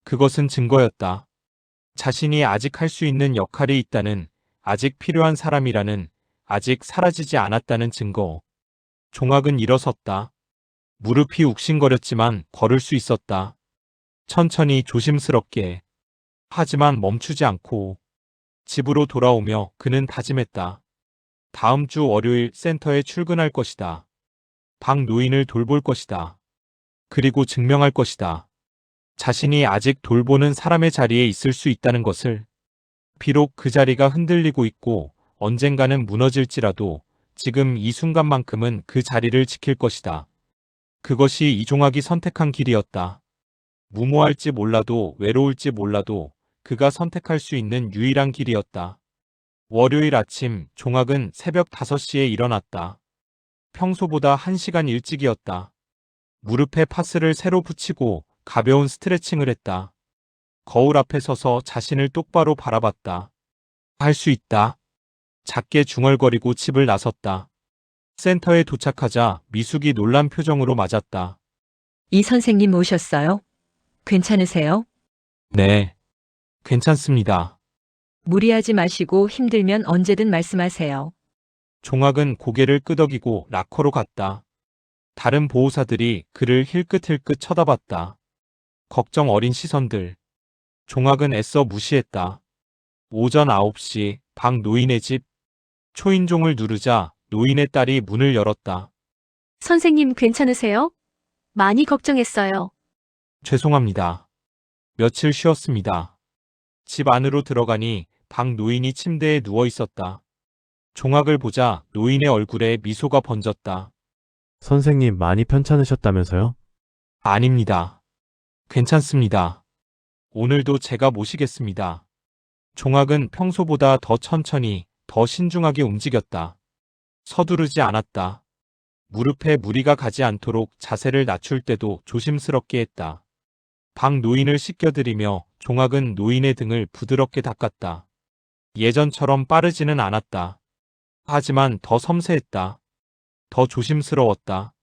그것은 증거였다. 자신이 아직 할 수 있는 역할이 있다는, 아직 필요한 사람이라는, 아직 사라지지 않았다는 증거. 종학은 일어섰다. 무릎이 욱신거렸지만 걸을 수 있었다. 천천히 조심스럽게. 하지만 멈추지 않고. 집으로 돌아오며 그는 다짐했다. 다음 주 월요일 센터에 출근할 것이다. 박 노인을 돌볼 것이다. 그리고 증명할 것이다. 자신이 아직 돌보는 사람의 자리에 있을 수 있다는 것을. 비록 그 자리가 흔들리고 있고 언젠가는 무너질지라도 지금 이 순간만큼은 그 자리를 지킬 것이다. 그것이 이종학이 선택한 길이었다. 무모할지 몰라도 외로울지 몰라도 그가 선택할 수 있는 유일한 길이었다. 월요일 아침 종학은 새벽 5시에 일어났다. 평소보다 1시간 일찍이었다. 무릎에 파스를 새로 붙이고 가벼운 스트레칭을 했다. 거울 앞에 서서 자신을 똑바로 바라봤다. 할 수 있다. 작게 중얼거리고 집을 나섰다. 센터에 도착하자 미숙이 놀란 표정으로 맞았다. 이 선생님 오셨어요? 괜찮으세요? 네, 괜찮습니다. 무리하지 마시고 힘들면 언제든 말씀하세요. 종학은 고개를 끄덕이고 락커로 갔다. 다른 보호사들이 그를 힐끗힐끗 쳐다봤다. 걱정 어린 시선들. 종학은 애써 무시했다. 오전 9시 박 노인의 집. 초인종을 누르자 노인의 딸이 문을 열었다. 선생님 괜찮으세요? 많이 걱정했어요. 죄송합니다. 며칠 쉬었습니다. 집 안으로 들어가니 박 노인이 침대에 누워 있었다. 종학을 보자 노인의 얼굴에 미소가 번졌다. 선생님 많이 편찮으셨다면서요? 아닙니다. 괜찮습니다. 오늘도 제가 모시겠습니다. 종학은 평소보다 더 천천히, 더 신중하게 움직였다. 서두르지 않았다. 무릎에 무리가 가지 않도록 자세를 낮출 때도 조심스럽게 했다. 박 노인을 씻겨드리며 종학은 노인의 등을 부드럽게 닦았다. 예전처럼 빠르지는 않았다. 하지만 더 섬세했다. 더 조심스러웠다.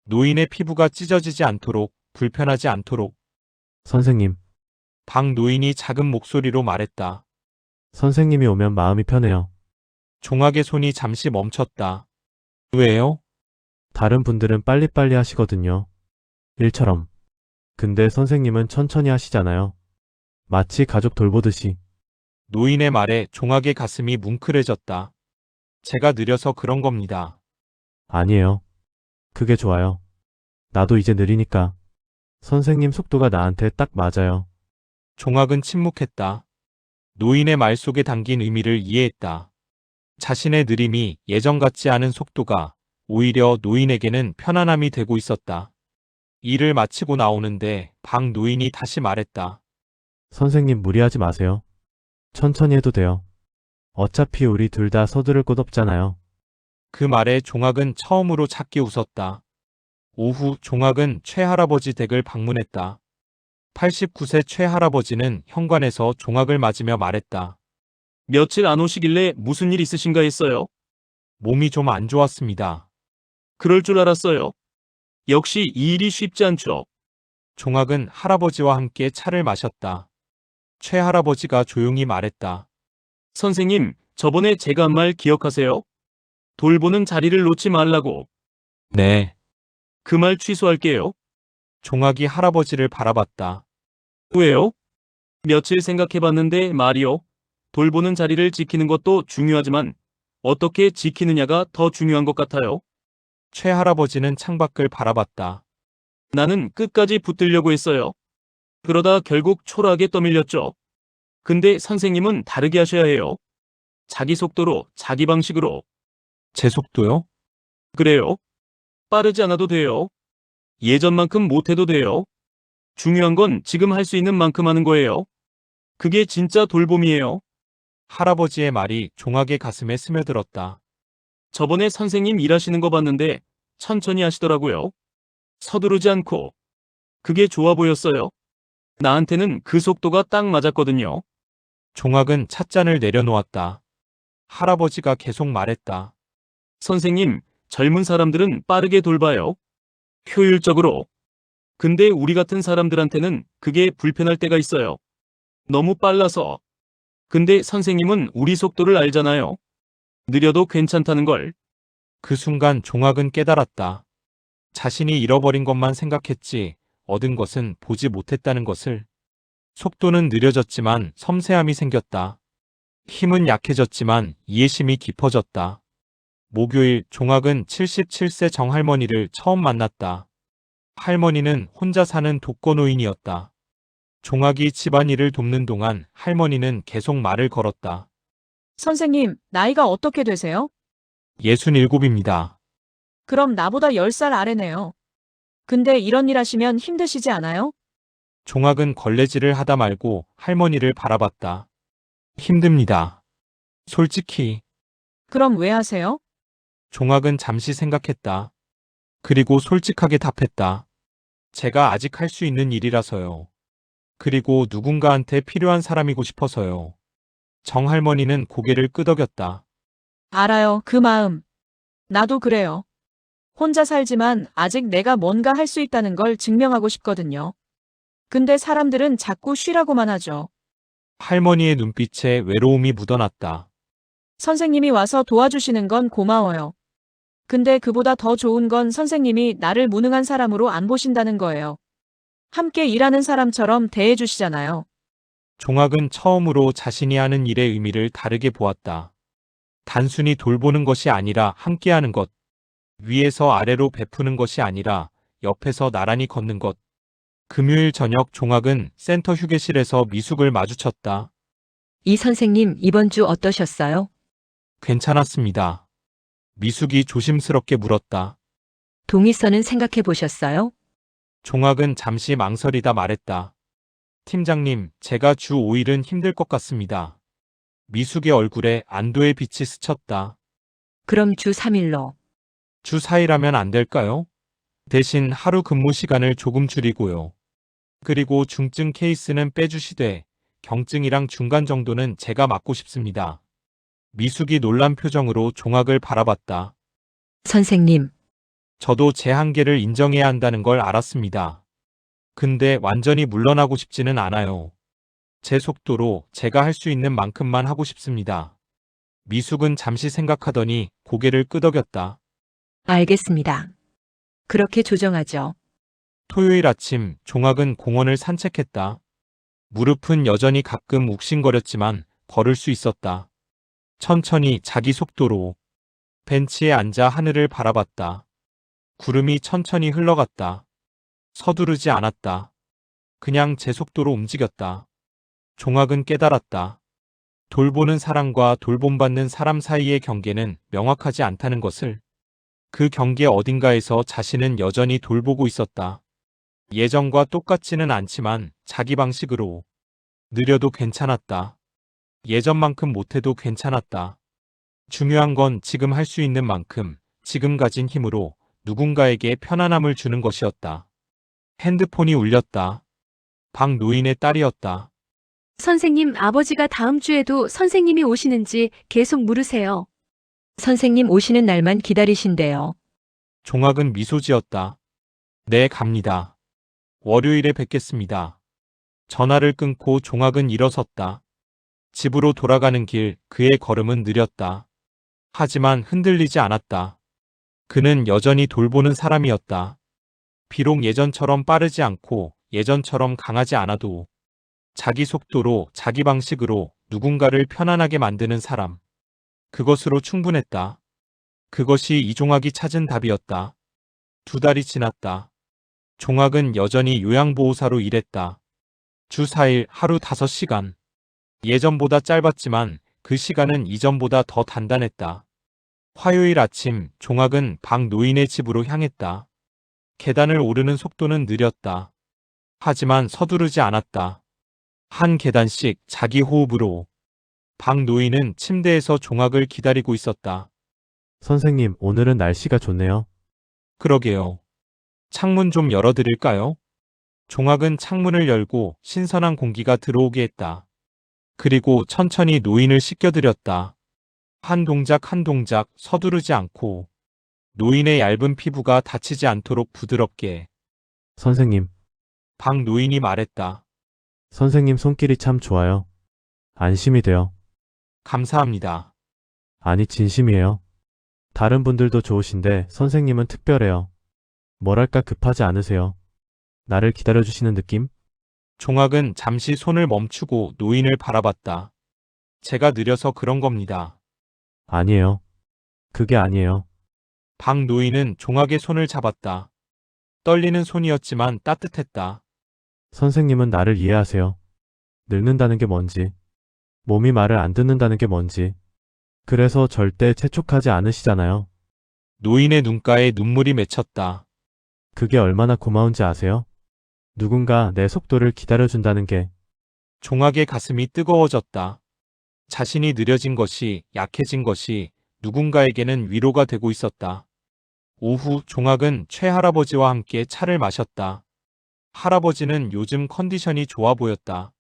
노인의 피부가 찢어지지 않도록, 불편하지 않도록. 선생님, 박 노인이 작은 목소리로 말했다. 선생님이 오면 마음이 편해요. 종학의 손이 잠시 멈췄다. 왜요? 다른 분들은 빨리빨리 하시거든요. 일처럼. 근데 선생님은 천천히 하시잖아요. 마치 가족 돌보듯이. 노인의 말에 종학의 가슴이 뭉클해졌다. 제가 느려서 그런 겁니다. 아니에요. 그게 좋아요. 나도 이제 느리니까. 선생님 속도가 나한테 딱 맞아요. 종학은 침묵했다. 노인의 말 속에 담긴 의미를 이해했다. 자신의 느림이 예전 같지 않은 속도가 오히려 노인에게는 편안함이 되고 있었다. 일을 마치고 나오는데 박 노인이 다시 말했다. 선생님 무리하지 마세요. 천천히 해도 돼요. 어차피 우리 둘 다 서두를 곳 없잖아요. 그 말에 종학은 처음으로 작게 웃었다. 오후 종학은 최할아버지 댁을 방문했다. 89세 최할아버지는 현관에서 종학을 맞으며 말했다. 며칠 안 오시길래 무슨 일 있으신가 했어요. 몸이 좀 안 좋았습니다. 그럴 줄 알았어요. 역시 이 일이 쉽지 않죠. 종학은 할아버지와 함께 차를 마셨다. 최 할아버지가 조용히 말했다. 선생님, 저번에 제가 한 말 기억하세요? 돌보는 자리를 놓지 말라고. 네. 그 말 취소할게요. 종학이 할아버지를 바라봤다. 왜요? 며칠 생각해봤는데 말이요. 돌보는 자리를 지키는 것도 중요하지만 어떻게 지키느냐가 더 중요한 것 같아요. 최 할아버지는 창밖을 바라봤다. 나는 끝까지 붙들려고 했어요. 그러다 결국 초라하게 떠밀렸죠. 근데 선생님은 다르게 하셔야 해요. 자기 속도로, 자기 방식으로. 제 속도요? 그래요. 빠르지 않아도 돼요. 예전만큼 못해도 돼요. 중요한 건 지금 할 수 있는 만큼 하는 거예요. 그게 진짜 돌봄이에요. 할아버지의 말이 종학의 가슴에 스며들었다. 저번에 선생님 일하시는 거 봤는데 천천히 하시더라고요. 서두르지 않고. 그게 좋아 보였어요. 나한테는 그 속도가 딱 맞았거든요. 종학은 찻잔을 내려놓았다. 할아버지가 계속 말했다. 선생님, 젊은 사람들은 빠르게 돌봐요. 효율적으로. 근데 우리 같은 사람들한테는 그게 불편할 때가 있어요. 너무 빨라서. 근데 선생님은 우리 속도를 알잖아요. 느려도 괜찮다는 걸. 그 순간 종학은 깨달았다. 자신이 잃어버린 것만 생각했지 얻은 것은 보지 못했다는 것을. 속도는 느려졌지만 섬세함이 생겼다. 힘은 약해졌지만 이해심이 깊어졌다. 목요일 종학은 77세 정할머니를 처음 만났다. 할머니는 혼자 사는 독거노인이었다. 종학이 집안일을 돕는 동안 할머니는 계속 말을 걸었다. 선생님, 나이가 어떻게 되세요? 67입니다. 그럼 나보다 10살 아래네요. 근데 이런 일 하시면 힘드시지 않아요? 종학은 걸레질을 하다 말고 할머니를 바라봤다. 힘듭니다. 솔직히. 그럼 왜 하세요? 종학은 잠시 생각했다. 그리고 솔직하게 답했다. 제가 아직 할 수 있는 일이라서요. 그리고 누군가한테 필요한 사람이고 싶어서요. 정할머니는 고개를 끄덕였다. 알아요, 그 마음. 나도 그래요. 혼자 살지만 아직 내가 뭔가 할 수 있다는 걸 증명하고 싶거든요. 근데 사람들은 자꾸 쉬라고만 하죠. 할머니의 눈빛에 외로움이 묻어났다. 선생님이 와서 도와주시는 건 고마워요. 근데 그보다 더 좋은 건 선생님이 나를 무능한 사람으로 안 보신다는 거예요. 함께 일하는 사람처럼 대해주시잖아요. 종학은 처음으로 자신이 하는 일의 의미를 다르게 보았다. 단순히 돌보는 것이 아니라 함께하는 것. 위에서 아래로 베푸는 것이 아니라 옆에서 나란히 걷는 것. 금요일 저녁 종학은 센터 휴게실에서 미숙을 마주쳤다. 이 선생님 이번 주 어떠셨어요? 괜찮았습니다. 미숙이 조심스럽게 물었다. 동의서는 생각해 보셨어요? 종학은 잠시 망설이다 말했다. 팀장님, 제가 주 5일은 힘들 것 같습니다. 미숙의 얼굴에 안도의 빛이 스쳤다. 그럼 주 3일로. 주 4일 하면 안 될까요? 대신 하루 근무 시간을 조금 줄이고요. 그리고 중증 케이스는 빼주시되 경증이랑 중간 정도는 제가 맡고 싶습니다. 미숙이 놀란 표정으로 종학을 바라봤다. 선생님, 저도 제 한계를 인정해야 한다는 걸 알았습니다. 근데 완전히 물러나고 싶지는 않아요. 제 속도로 제가 할 수 있는 만큼만 하고 싶습니다. 미숙은 잠시 생각하더니 고개를 끄덕였다. 알겠습니다. 그렇게 조정하죠. 토요일 아침 종학은 공원을 산책했다. 무릎은 여전히 가끔 욱신거렸지만 걸을 수 있었다. 천천히 자기 속도로 벤치에 앉아 하늘을 바라봤다. 구름이 천천히 흘러갔다. 서두르지 않았다. 그냥 제 속도로 움직였다. 종학은 깨달았다. 돌보는 사람과 돌봄받는 사람 사이의 경계는 명확하지 않다는 것을. 그 경계 어딘가에서 자신은 여전히 돌보고 있었다. 예전과 똑같지는 않지만 자기 방식으로. 느려도 괜찮았다. 예전만큼 못해도 괜찮았다. 중요한 건 지금 할 수 있는 만큼, 지금 가진 힘으로 누군가에게 편안함을 주는 것이었다. 핸드폰이 울렸다. 박 노인의 딸이었다. 선생님, 아버지가 다음 주에도 선생님이 오시는지 계속 물으세요. 선생님 오시는 날만 기다리신대요. 종학은 미소 지었다. 네, 갑니다. 월요일에 뵙겠습니다. 전화를 끊고 종학은 일어섰다. 집으로 돌아가는 길 그의 걸음은 느렸다. 하지만 흔들리지 않았다. 그는 여전히 돌보는 사람이었다. 비록 예전처럼 빠르지 않고 예전처럼 강하지 않아도 자기 속도로 자기 방식으로 누군가를 편안하게 만드는 사람. 그것으로 충분했다. 그것이 이종학이 찾은 답이었다. 2달이 지났다. 종학은 여전히 요양보호사로 일했다. 주 4일 하루 5시간. 예전보다 짧았지만 그 시간은 이전보다 더 단단했다. 화요일 아침 종학은 박 노인의 집으로 향했다. 계단을 오르는 속도는 느렸다. 하지만 서두르지 않았다. 한 계단씩 자기 호흡으로. 박 노인은 침대에서 종학을 기다리고 있었다. 선생님, 오늘은 날씨가 좋네요. 그러게요. 창문 좀 열어드릴까요? 종학은 창문을 열고 신선한 공기가 들어오게 했다. 그리고 천천히 노인을 씻겨드렸다. 한 동작 한 동작 서두르지 않고 노인의 얇은 피부가 다치지 않도록 부드럽게. 선생님, 박 노인이 말했다. 선생님 손길이 참 좋아요. 안심이 돼요. 감사합니다. 아니, 진심이에요. 다른 분들도 좋으신데 선생님은 특별해요. 뭐랄까 급하지 않으세요. 나를 기다려주시는 느낌? 종학은 잠시 손을 멈추고 노인을 바라봤다. 제가 느려서 그런 겁니다. 아니에요. 그게 아니에요. 박 노인은 종학의 손을 잡았다. 떨리는 손이었지만 따뜻했다. 선생님은 나를 이해하세요. 늙는다는 게 뭔지, 몸이 말을 안 듣는다는 게 뭔지. 그래서 절대 재촉하지 않으시잖아요. 노인의 눈가에 눈물이 맺혔다. 그게 얼마나 고마운지 아세요? 누군가 내 속도를 기다려준다는 게. 종학의 가슴이 뜨거워졌다. 자신이 느려진 것이, 약해진 것이 누군가에게는 위로가 되고 있었다. 오후 종학은 최할아버지와 함께 차를 마셨다. 할아버지는 요즘 컨디션이 좋아 보였다.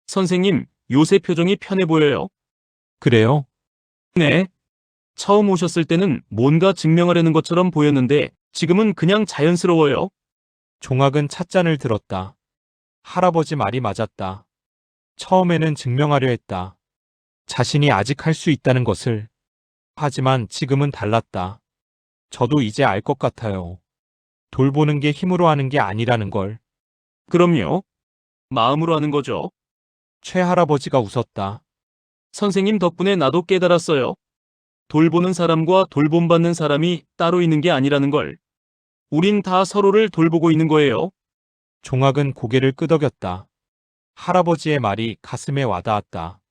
선생님, 요새 표정이 편해 보여요. 그래요? 네. 처음 오셨을 때는 뭔가 증명하려는 것처럼 보였는데 지금은 그냥 자연스러워요. 종학은 찻잔을 들었다. 할아버지 말이 맞았다. 처음에는 증명하려 했다. 자신이 아직 할 수 있다는 것을. 하지만 지금은 달랐다. 저도 이제 알 것 같아요. 돌보는 게 힘으로 하는 게 아니라는 걸. 그럼요. 마음으로 하는 거죠. 최할아버지가 웃었다. 선생님 덕분에 나도 깨달았어요. 돌보는 사람과 돌봄받는 사람이 따로 있는 게 아니라는 걸. 우린 다 서로를 돌보고 있는 거예요. 종학은 고개를 끄덕였다. 할아버지의 말이 가슴에 와닿았다.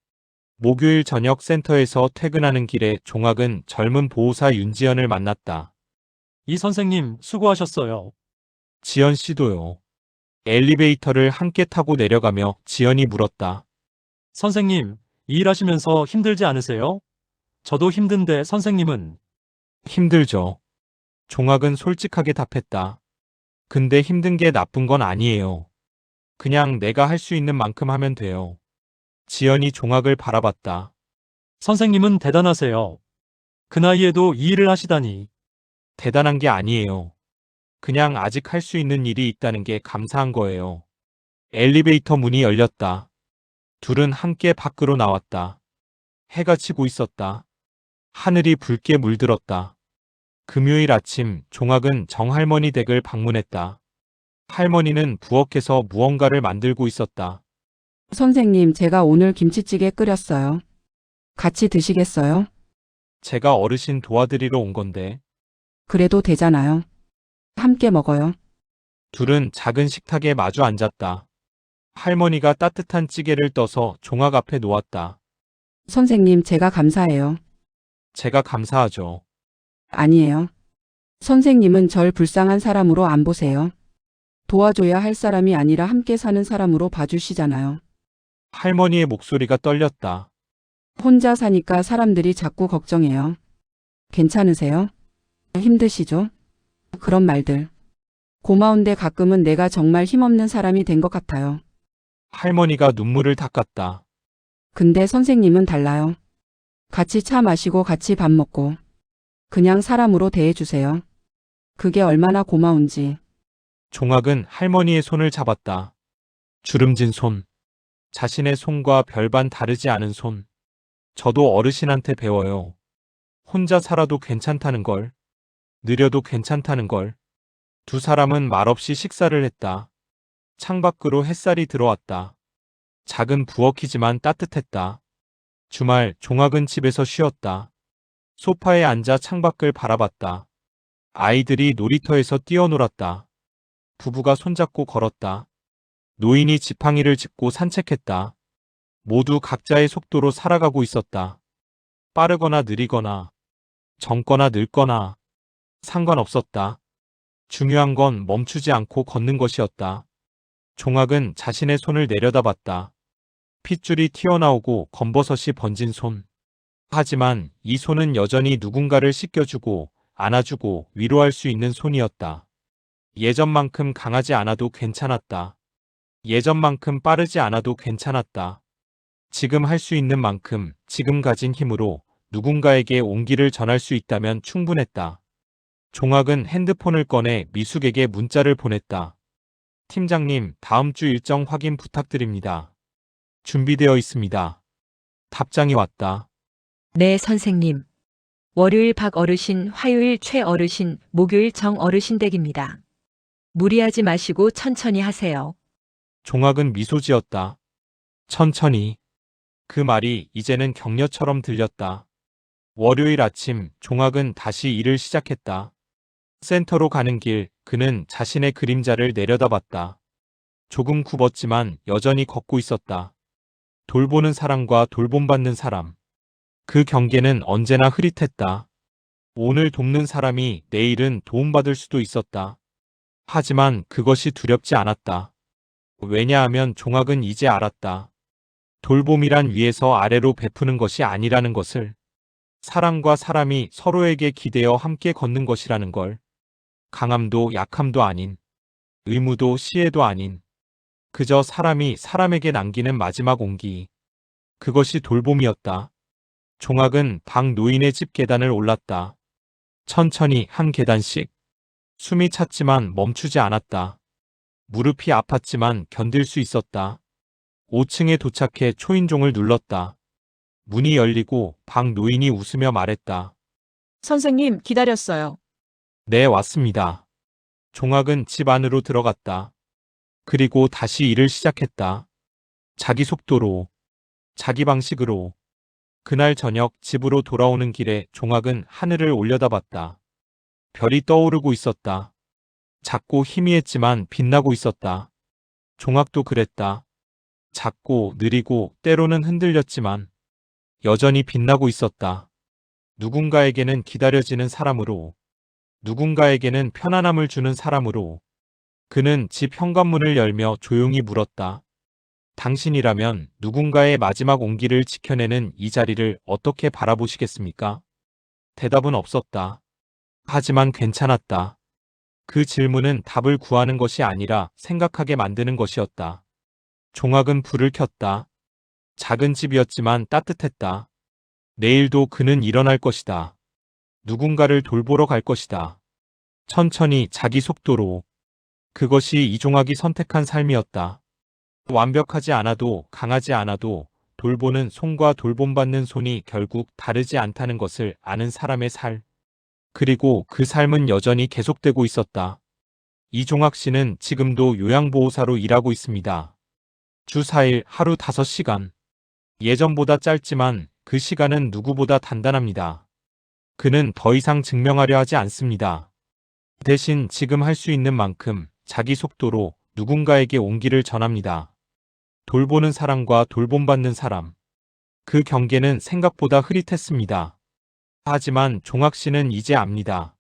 목요일 저녁 센터에서 퇴근하는 길에 종학은 젊은 보호사 윤지연을 만났다. 이 선생님 수고하셨어요. 지연 씨도요. 엘리베이터를 함께 타고 내려가며 지연이 물었다. 선생님, 이 일하시면서 힘들지 않으세요? 저도 힘든데 선생님은. 힘들죠. 종학은 솔직하게 답했다. 근데 힘든 게 나쁜 건 아니에요. 그냥 내가 할 수 있는 만큼 하면 돼요. 지연이 종학을 바라봤다. 선생님은 대단하세요. 그 나이에도 이 일을 하시다니. 대단한 게 아니에요. 그냥 아직 할 수 있는 일이 있다는 게 감사한 거예요. 엘리베이터 문이 열렸다. 둘은 함께 밖으로 나왔다. 해가 지고 있었다. 하늘이 붉게 물들었다. 금요일 아침 종학은 정할머니 댁을 방문했다. 할머니는 부엌에서 무언가를 만들고 있었다. 선생님, 제가 오늘 김치찌개 끓였어요. 같이 드시겠어요? 제가 어르신 도와드리러 온 건데. 그래도 되잖아요. 함께 먹어요. 둘은 작은 식탁에 마주 앉았다. 할머니가 따뜻한 찌개를 떠서 종학 앞에 놓았다. 선생님, 제가 감사해요. 제가 감사하죠. 아니에요. 선생님은 절 불쌍한 사람으로 안 보세요. 도와줘야 할 사람이 아니라 함께 사는 사람으로 봐주시잖아요. 할머니의 목소리가 떨렸다. 혼자 사니까 사람들이 자꾸 걱정해요. 괜찮으세요? 힘드시죠? 그런 말들. 고마운데 가끔은 내가 정말 힘없는 사람이 된 것 같아요. 할머니가 눈물을 닦았다. 근데 선생님은 달라요. 같이 차 마시고 같이 밥 먹고 그냥 사람으로 대해주세요. 그게 얼마나 고마운지. 종학은 할머니의 손을 잡았다. 주름진 손. 자신의 손과 별반 다르지 않은 손. 저도 어르신한테 배워요. 혼자 살아도 괜찮다는 걸. 느려도 괜찮다는 걸. 두 사람은 말없이 식사를 했다. 창밖으로 햇살이 들어왔다. 작은 부엌이지만 따뜻했다. 주말 종학은 집에서 쉬었다. 소파에 앉아 창밖을 바라봤다. 아이들이 놀이터에서 뛰어놀았다. 부부가 손잡고 걸었다. 노인이 지팡이를 짚고 산책했다. 모두 각자의 속도로 살아가고 있었다. 빠르거나 느리거나, 젊거나 늙거나, 상관없었다. 중요한 건 멈추지 않고 걷는 것이었다. 종학은 자신의 손을 내려다봤다. 핏줄이 튀어나오고 검버섯이 번진 손. 하지만 이 손은 여전히 누군가를 씻겨주고 안아주고 위로할 수 있는 손이었다. 예전만큼 강하지 않아도 괜찮았다. 예전만큼 빠르지 않아도 괜찮았다. 지금 할 수 있는 만큼 지금 가진 힘으로 누군가에게 온기를 전할 수 있다면 충분했다. 종학은 핸드폰을 꺼내 미숙에게 문자를 보냈다. 팀장님, 다음 주 일정 확인 부탁드립니다. 준비되어 있습니다. 답장이 왔다. 네, 선생님. 월요일 박 어르신, 화요일 최 어르신, 목요일 정 어르신 댁입니다. 무리하지 마시고 천천히 하세요. 종학은 미소 지었다. 천천히. 그 말이 이제는 격려처럼 들렸다. 월요일 아침 종학은 다시 일을 시작했다. 센터로 가는 길 그는 자신의 그림자를 내려다봤다. 조금 굽었지만 여전히 걷고 있었다. 돌보는 사람과 돌봄받는 사람. 그 경계는 언제나 흐릿했다. 오늘 돕는 사람이 내일은 도움받을 수도 있었다. 하지만 그것이 두렵지 않았다. 왜냐하면 종학은 이제 알았다. 돌봄이란 위에서 아래로 베푸는 것이 아니라는 것을. 사람과 사람이 서로에게 기대어 함께 걷는 것이라는 걸. 강함도 약함도 아닌, 의무도 시혜도 아닌, 그저 사람이 사람에게 남기는 마지막 온기. 그것이 돌봄이었다. 종학은 박 노인의 집 계단을 올랐다. 천천히 한 계단씩. 숨이 찼지만 멈추지 않았다. 무릎이 아팠지만 견딜 수 있었다. 5층에 도착해 초인종을 눌렀다. 문이 열리고 박 노인이 웃으며 말했다. 선생님, 기다렸어요. 네, 왔습니다. 종학은 집 안으로 들어갔다. 그리고 다시 일을 시작했다. 자기 속도로, 자기 방식으로. 그날 저녁 집으로 돌아오는 길에 종학은 하늘을 올려다봤다. 별이 떠오르고 있었다. 작고 희미했지만 빛나고 있었다. 종학도 그랬다. 작고 느리고 때로는 흔들렸지만 여전히 빛나고 있었다. 누군가에게는 기다려지는 사람으로, 누군가에게는 편안함을 주는 사람으로. 그는 집 현관문을 열며 조용히 물었다. 당신이라면 누군가의 마지막 온기를 지켜내는 이 자리를 어떻게 바라보시겠습니까? 대답은 없었다. 하지만 괜찮았다. 그 질문은 답을 구하는 것이 아니라 생각하게 만드는 것이었다. 종학은 불을 켰다. 작은 집이었지만 따뜻했다. 내일도 그는 일어날 것이다. 누군가를 돌보러 갈 것이다. 천천히 자기 속도로. 그것이 이종학이 선택한 삶이었다. 완벽하지 않아도 강하지 않아도 돌보는 손과 돌봄받는 손이 결국 다르지 않다는 것을 아는 사람의 살. 그리고 그 삶은 여전히 계속되고 있었다. 이종학 씨는 지금도 요양보호사로 일하고 있습니다. 주 4일 하루 5시간. 예전보다 짧지만 그 시간은 누구보다 단단합니다. 그는 더 이상 증명하려 하지 않습니다. 대신 지금 할 수 있는 만큼 자기 속도로 누군가에게 온기를 전합니다. 돌보는 사람과 돌봄받는 사람. 그 경계는 생각보다 흐릿했습니다. 하지만 종학 씨는 이제 압니다.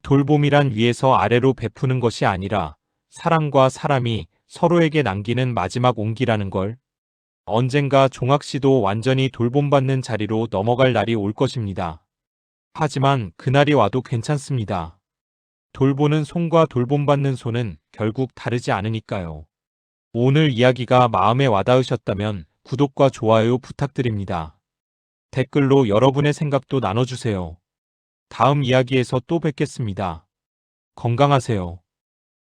돌봄이란 위에서 아래로 베푸는 것이 아니라 사람과 사람이 서로에게 남기는 마지막 온기라는 걸. 언젠가 종학 씨도 완전히 돌봄받는 자리로 넘어갈 날이 올 것입니다. 하지만 그날이 와도 괜찮습니다. 돌보는 손과 돌봄받는 손은 결국 다르지 않으니까요. 오늘 이야기가 마음에 와닿으셨다면 구독과 좋아요 부탁드립니다. 댓글로 여러분의 생각도 나눠주세요. 다음 이야기에서 또 뵙겠습니다. 건강하세요.